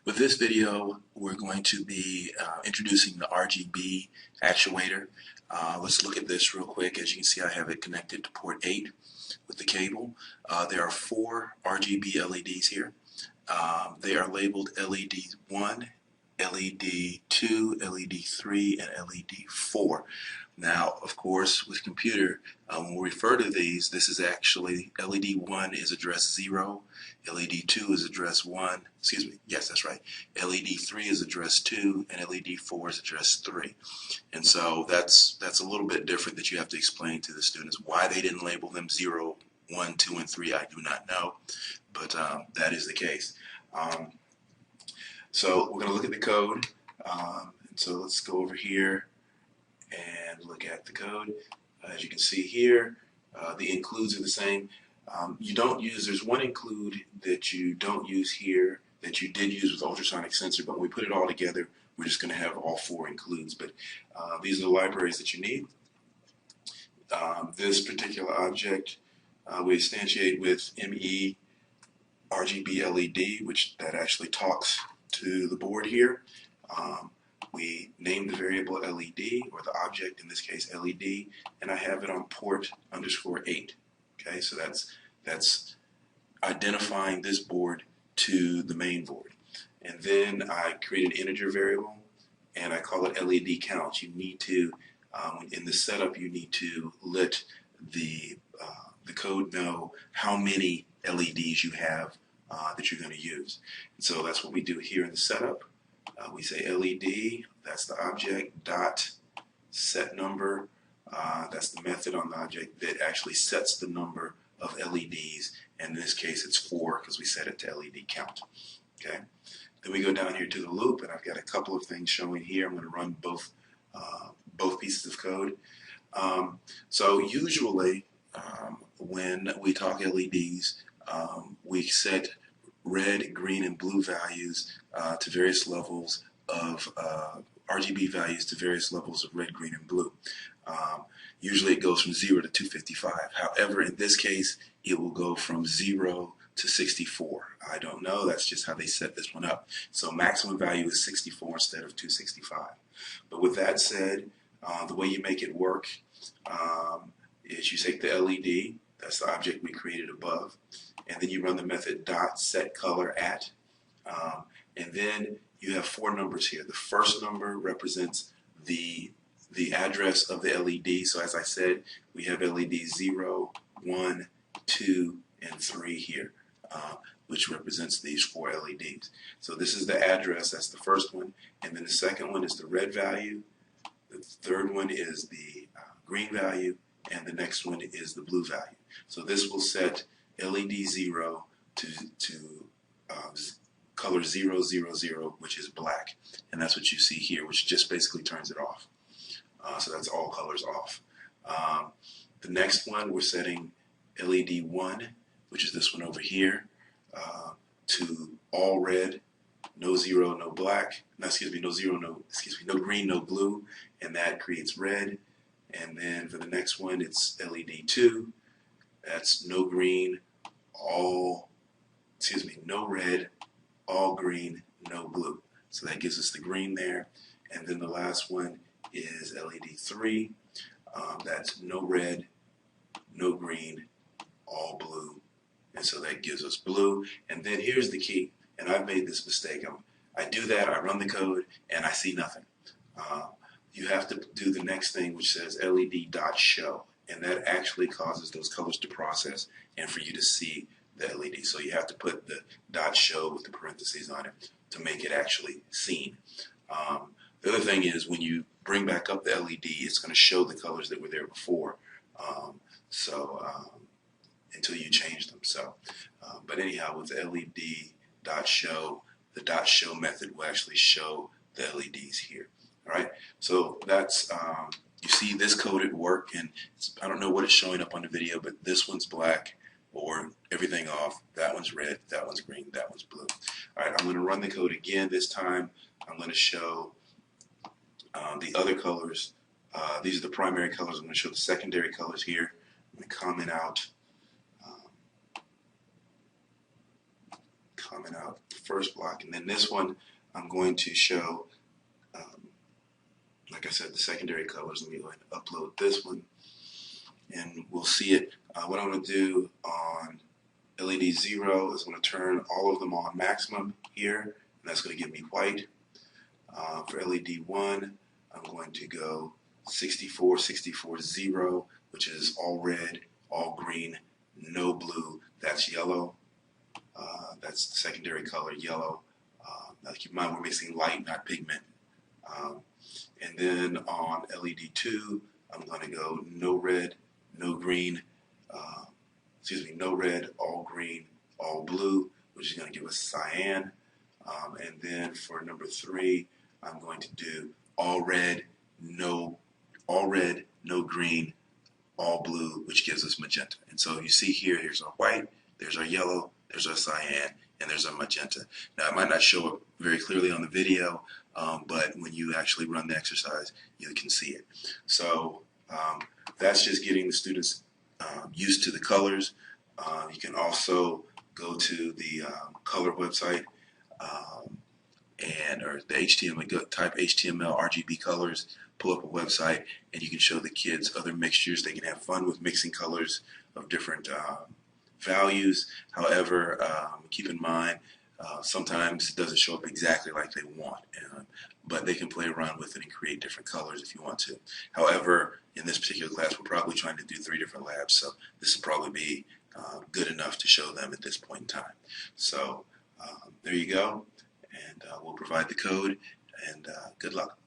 With this video, we're going to be introducing the RGB actuator. Let's look at this real quick. As you can see, I have it connected to port 8 with the cable. There are 4 RGB LEDs here. They are labeled LED 1, LED 2, LED 3, and LED 4. Now, of course, with computer, when we refer to these, this is actually LED 1 is address 0, LED 2 is address 1, excuse me, yes, that's right. LED 3 is address 2, and LED 4 is address 3. And so that's a little bit different that you have to explain to the students. Why they didn't label them 0, 1, 2, and 3, I do not know, but that is the case. So we're going to look at the code. And so let's go over here and look at the code. As you can see here, the includes are the same. You don't use, there's one include that you don't use here that you did use with ultrasonic sensor, but when we put it all together, we're just going to have all 4 includes. But these are the libraries that you need. This particular object we instantiate with ME RGB LED, which that actually talks to the board here. We name the variable LED, or the object, in this case LED, and I have it on port _8. Okay, so that's identifying this board to the main board. And then I create an integer variable, and I call it LED count. You need to, in the setup, you need to let the code know how many LEDs you have that you're going to use. And so that's what we do here in the setup. We say LED, that's the object, dot set number. That's the method on the object that actually sets the number of LEDs. And in this case, it's 4 because we set it to LED count. Okay. Then we go down here to the loop, and I've got a couple of things showing here. I'm going to run both pieces of code. So usually, when we talk LEDs, we set red, green, and blue values to various levels of RGB values to various levels of red, green, and blue. Usually it goes from 0 to 255. However, in this case, it will go from 0 to 64. I don't know. That's just how they set this one up. So maximum value is 64 instead of 265. But with that said, the way you make it work is you take the LED, that's the object we created above, and then you run the method dot set color at, and then you have 4 numbers here. The first number represents the address of the LED. So as I said, we have LED 0, 1, 2, and 3 here, which represents these 4 LEDs. So this is the address, that's the first one, and then the second one is the red value, the third one is the green value, and the next one is the blue value. So this will set LED 0 to color 000, which is black, and that's what you see here, which just basically turns it off. So that's all colors off. The next one, we're setting LED 1, which is this one over here, to all red, no 0, no black, no, excuse me, no 0, no, excuse me, no green, no blue, and that creates red. And then for the next one, it's LED 2, that's no green, all, excuse me, no red, all green, no blue. So that gives us the green there. And then the last one is LED 3. That's no red, no green, all blue. And so that gives us blue. And then here's the key. And I've made this mistake. I do that, I run the code, and I see nothing. You have to do the next thing, which says LED.show. And that actually causes those colors to process and for you to see the LED. So you have to put the .show with the parentheses on it to make it actually seen. The other thing is when you bring back up the LED, it's going to show the colors that were there before. Until you change them. So, but anyhow, with the LED.show, the .show method will actually show the LEDs here. All right. So that's you see this code at work, and I don't know what it's showing up on the video, but this one's black or everything off. That one's red. That one's green. That one's blue. All right. I'm going to run the code again. This time I'm going to show the other colors. These are the primary colors. I'm going to show the secondary colors here. I'm going to comment out comment out the first block, and then this one I'm going to show, like I said, the secondary colors. Let me go ahead and upload this one, and we'll see it. What I'm going to do on LED 0 is I'm going to turn all of them on maximum here, and that's going to give me white. For LED 1, I'm going to go 64, 64, 0, which is all red, all green, no blue. That's yellow. That's the secondary color, yellow. Now keep in mind we're mixing light, not pigment. And then on LED 2, I'm going to go no red, no green, no red, all green, all blue, which is going to give us cyan. And then for number 3, I'm going to do all red, no green, all blue, which gives us magenta. And so you see here, here's our white, there's our yellow, there's our cyan, and there's our magenta. Now, it might not show up very clearly on the video, but when you actually run the exercise, you can see it. So that's just getting the students used to the colors. You can also go to the color website or the HTML, type HTML RGB colors, pull up a website, and you can show the kids other mixtures. They can have fun with mixing colors of different values. However, keep in mind, sometimes it doesn't show up exactly like they want, but they can play around with it and create different colors if you want to. However, in this particular class, we're probably trying to do 3 different labs, so this will probably be good enough to show them at this point in time. So there you go, and we'll provide the code, and good luck.